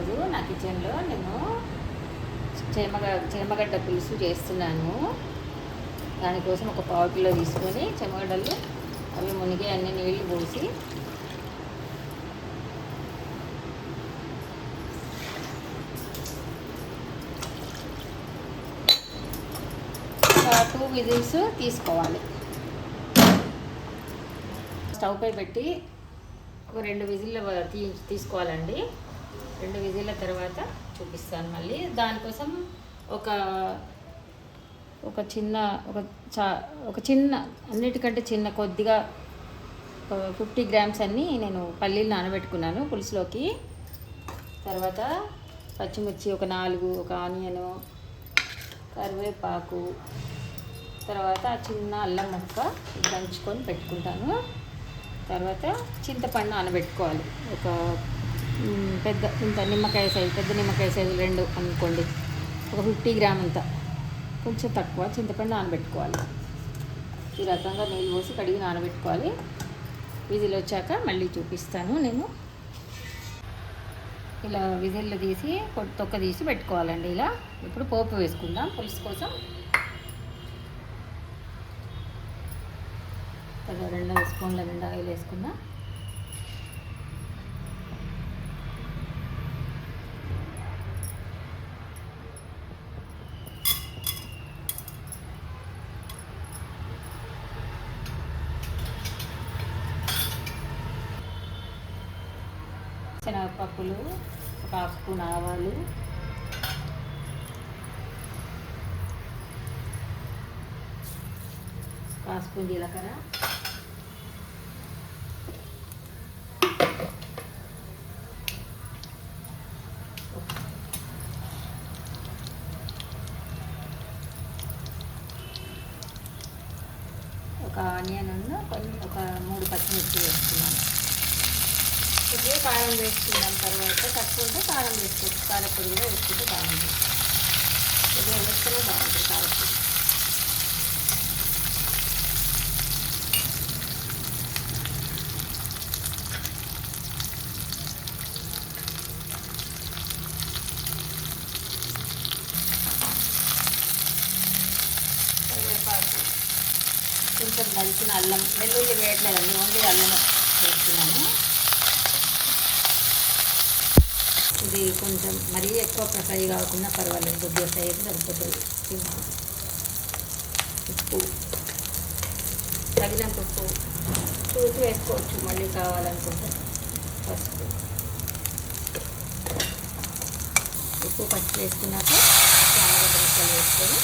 ఈరోజు నా కిచెన్లో నేను చేమగడ్డ పులుసు చేస్తున్నాను. దానికోసం ఒక పావు కిలో తీసుకొని చెమగడ్డలు అవి మునిగి అన్ని నీళ్లు పోసి ఒక 2 విజిల్స్ తీసుకోవాలి. స్టవ్ పై పెట్టి ఒక 2 విజిల్ తీసుకోవాలండి. 2 విజిల్ల తర్వాత చూపిస్తాను మళ్ళీ. దానికోసం ఒక చిన్న అన్నిటికంటే చిన్న కొద్దిగా 50 గ్రామ్స్ అన్నీ నేను పల్లీలు నానబెట్టుకున్నాను పులుసులోకి. తర్వాత పచ్చిమిర్చి ఒక 4, ఒక ఆనియను, కరివేపాకు, తర్వాత చిన్న అల్లం ముక్క దంచుకొని పెట్టుకుంటాను. తర్వాత చింతపండు నానబెట్టుకోవాలి. ఒక పెద్ద నిమ్మకాయ సైజు, పెద్ద నిమ్మకాయ సైజు 2 అనుకోండి. ఒక 50 గ్రామ్ అంత, కొంచెం తక్కువ చింతపండు నానబెట్టుకోవాలి. ఈ రకంగా నీళ్ళు పోసి కడిగి నానబెట్టుకోవాలి. విజిల్ వచ్చాక మళ్ళీ చూపిస్తాను. నేను ఇలా విజిల్ తీసి తొక్క తీసి పెట్టుకోవాలండి. ఇలా ఇప్పుడు పోపు వేసుకుందాం పులుసు కోసం. 2 స్పూన్ల నిండా ఆయిల్ వేసుకుందాం. శనగపప్పులు, ఒక 1/2 స్పూన్ ఆవాలు, ఒక 1/2 స్పూన్ జీలకర్ర, ఒక ఆనియన్, ఒక 3 పచ్చిమిర్చి వేసుకున్నాను. కొద్దిగా కారం వేసుకున్నాం. తర్వాత తక్కువ ఉంటే కారం వేసుకోవచ్చు. కారపొడి కూడా వేసుకుంటే బాగుంటుంది. కొద్దిగా వేస్తేనే బాగుంటుంది కారపొడి. కరివేపాకు, కొంచెం దంచిన అల్లం, వెల్లుల్లి వేయట్లేదండి, ఓన్లీ అల్లం వేస్తున్నాను. ఇది కొంచెం మరీ ఎక్కువ ఫ్రై కాకుండా పర్వాలేదు, కొద్దిగా ఫ్రై అయితే సరిపోతుంది. ఉప్పు తగినంత ఉప్పు చూసి వేసుకోవచ్చు మళ్ళీ కావాలనుకుంటే. పసుపు వేసుకున్నాక చామగడ్డ ముక్కలు వేసుకొని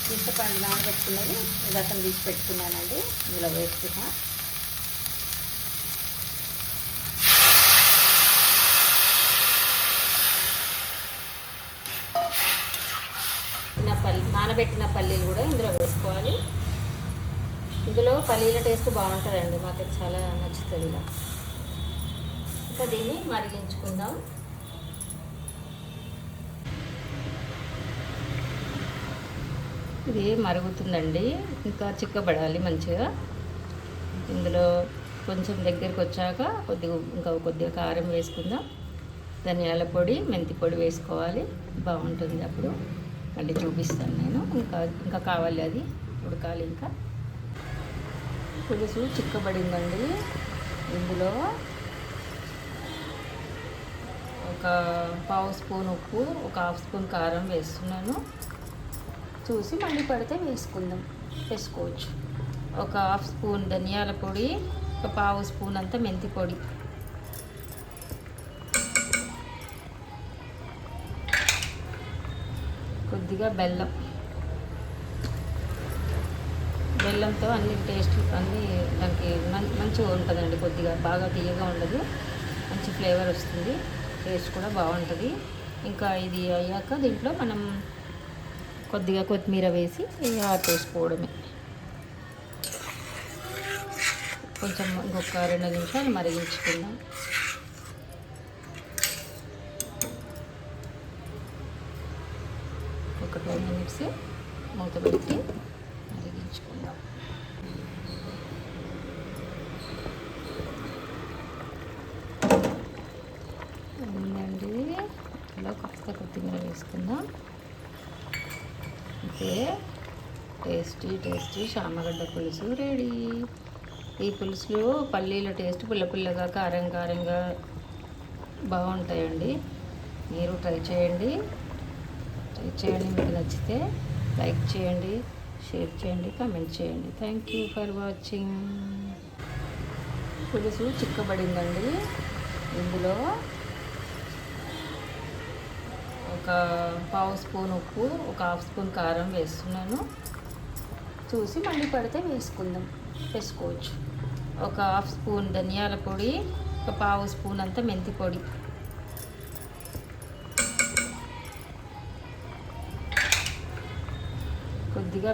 చింతపండు నానబెట్టుకున్నది రసం తీసి పెట్టుకున్నానండి. ఇందులో వేసుకున్నా. నానబెట్టిన పల్లీలు కూడా ఇందులో వేసుకోవాలి. ఇందులో పల్లీల టేస్ట్ బాగుంటుందండి, మాకు చాలా నచ్చుతుంది. ఇలా ఇంకా దీన్ని మరిగించుకుందాం. ఇది మరుగుతుందండి, ఇంకా చిక్కబడాలి మంచిగా. ఇందులో కొంచెం దగ్గరికి వచ్చాక కొద్దిగా కారం వేసుకుందాం. ధనియాల పొడి, మెంతి పొడి వేసుకోవాలి, బాగుంటుంది. అప్పుడు మళ్ళీ చూపిస్తాను నేను. ఇంకా కావాలి, అది ఉడకాలి. ఇంకా పులుసు చిక్కబడిందండి. ఇందులో ఒక 1/2 స్పూన్ ఉప్పు, ఒక 1/2 స్పూన్ కారం వేస్తున్నాను. చూసి మళ్ళీ పడితే వేసుకోవచ్చు. ఒక 1/2 స్పూన్ ధనియాల పొడి, ఒక 1/2 స్పూన్ అంతా మెంతి పొడి, కొద్దిగా బెల్లంతో అన్ని టేస్ట్ అన్నీ దానికి మంచిగా ఉంటుందండి. కొద్దిగా బాగా తీయగా ఉండదు, మంచి ఫ్లేవర్ వస్తుంది, టేస్ట్ కూడా బాగుంటుంది. ఇంకా ఇది అయ్యాక దీంట్లో మనం కొద్దిగా కొత్తిమీర వేసి ఆపేసుకోవడమే. కొంచెం ఇంకొక 2 నిమిషాలు మరిగించుకుందాం. ఒక 2 మినిట్స్ మూత పెట్టి మరిగించుకుందాం. వేసుకుందాం. ఓకే, టేస్టీ టేస్టీ చామగడ్డ పులుసు రెడీ. ఈ పులుసులో పల్లీల టేస్ట్ పుల్ల పుల్లగా కారం కారంగా బాగుంటాయండి. మీరు ట్రై చేయండి. మీకు నచ్చితే లైక్ చేయండి, షేర్ చేయండి, కామెంట్ చేయండి. Thank you for watching. పులుసు చిక్కబడిందండి. ఇందులో ఒక పావు స్పూన్ ఉప్పు, ఒక హాఫ్ స్పూన్ కారం వేస్తున్నాను. చూసి మళ్ళీ పడితే వేసుకోవచ్చు. ఒక హాఫ్ స్పూన్ ధనియాల పొడి, ఒక పావు స్పూన్ అంతా మెంతి పొడి, కొద్దిగా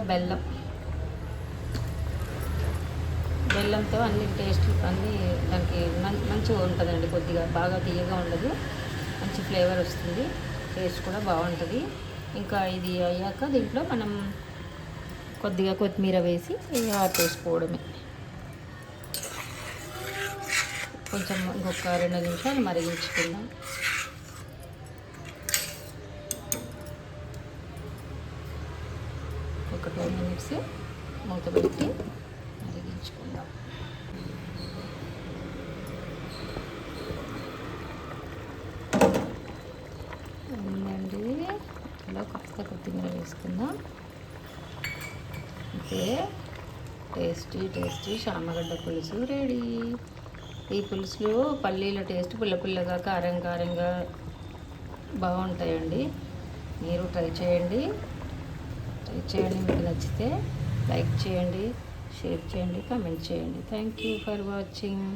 బెల్లంతో అన్ని టేస్ట్ అన్నీ దానికి మంచిగా ఉంటుందండి. కొద్దిగా బాగా తీయగా ఉండదు, మంచి ఫ్లేవర్ వస్తుంది, టేస్ట్ కూడా బాగుంటుంది. ఇంకా ఇది అయ్యాక దీంట్లో మనం కొద్దిగా కొత్తిమీర వేసి ఆపేసుకోవడమే. కొంచెం ఇంకొక 2 నిమిషాలు మరిగించుకుందాం. ఒక 2 మినిట్స్ మూత పెట్టి మరిగించుకుందాం. ఉందండి, ఇలా కొత్తిమీర వేసుకుందాం. ఓకే, టేస్టీ టేస్టీ చామగడ్డ పులుసు రెడీ. ఈ పులుసులో పల్లీల టేస్ట్ పుల్ల పుల్లగా కారం కారంగా బాగుంటాయండి. మీరు ట్రై చేయండి. మీకు నచ్చితే లైక్ చేయండి, షేర్ చేయండి, కామెంట్ చేయండి. Thank you for watching.